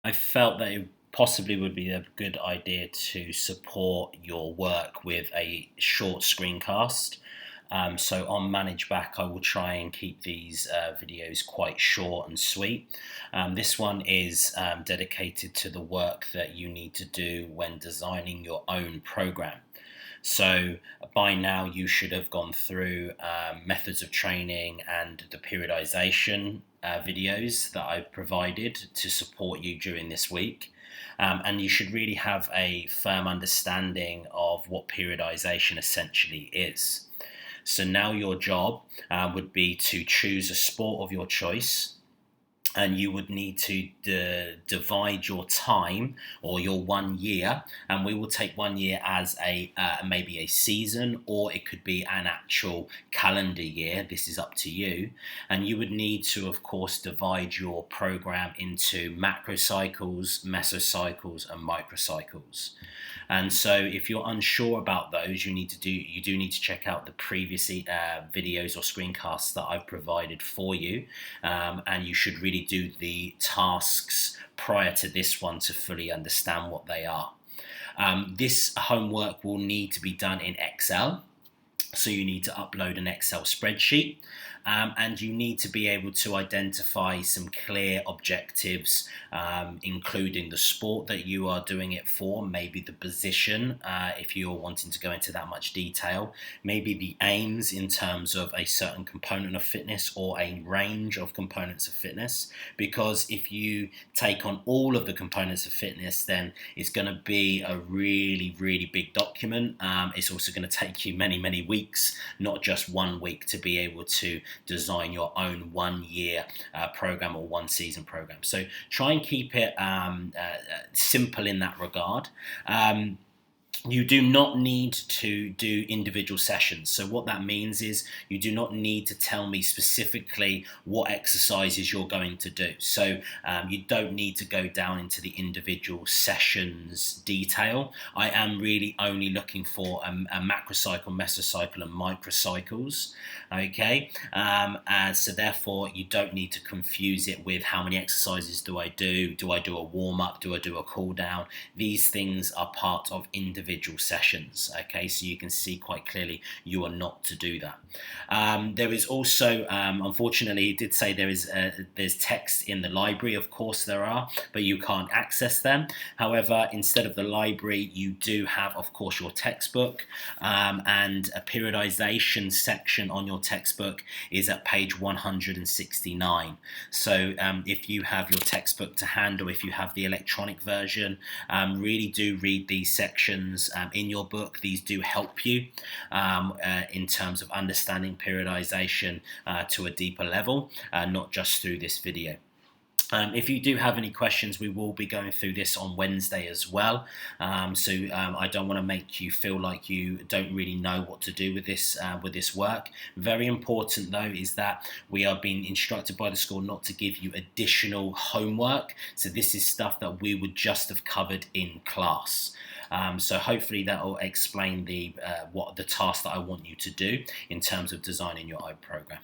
I felt that it possibly would be a good idea to support your work with a short screencast. So on Manage Back, I will try and keep these videos quite short and sweet. This one is dedicated to the work that you need to do when designing your own program. So by now you should have gone through methods of training and the periodization videos that I've provided to support you during this week. And you should really have a firm understanding of what periodization essentially is. So now your job would be to choose a sport of your choice, and you would need to divide your time or your 1 year, and we will take 1 year as a maybe a season, or it could be an actual calendar year. This is up to you. And you would need to, of course, divide your program into macrocycles, mesocycles, and microcycles. And so if you're unsure about those, you do need to check out the previous videos or screencasts that I've provided for you, and you should really do the tasks prior to this one to fully understand what they are. This homework will need to be done in Excel. So you need to upload an Excel spreadsheet, and you need to be able to identify some clear objectives, including the sport that you are doing it for, maybe the position, if you're wanting to go into that much detail, maybe the aims in terms of a certain component of fitness or a range of components of fitness. Because if you take on all of the components of fitness, then it's going to be a really, really big document. It's also going to take you many, many weeks, not just 1 week, to be able to design your own 1 year program or 1 season program. So try and keep it simple in that regard. You do not need to do individual sessions. So what that means is you do not need to tell me specifically what exercises you're going to do. So you don't need to go down into the individual sessions detail. I am really only looking for a macrocycle, mesocycle, and microcycles. Okay, so therefore you don't need to confuse it with how many exercises do I do? Do I do a warm up? Do I do a cool down? These things are part of individual sessions. Okay, so you can see quite clearly you are not to do that. There is also, unfortunately, it did say there's text in the library. Of course there are, but you can't access them. However, instead of the library, you do have, of course, your textbook, and a periodization section on your textbook is at page 169. So if you have your textbook to hand, or if you have the electronic version, really do read these sections in your book. These do help you in terms of understanding periodization to a deeper level, not just through this video. If you do have any questions, we will be going through this on Wednesday as well. So I don't want to make you feel like you don't really know what to do with this work. Very important though is that we are being instructed by the school not to give you additional homework. So this is stuff that we would just have covered in class. So hopefully that will explain what the task that I want you to do in terms of designing your own program.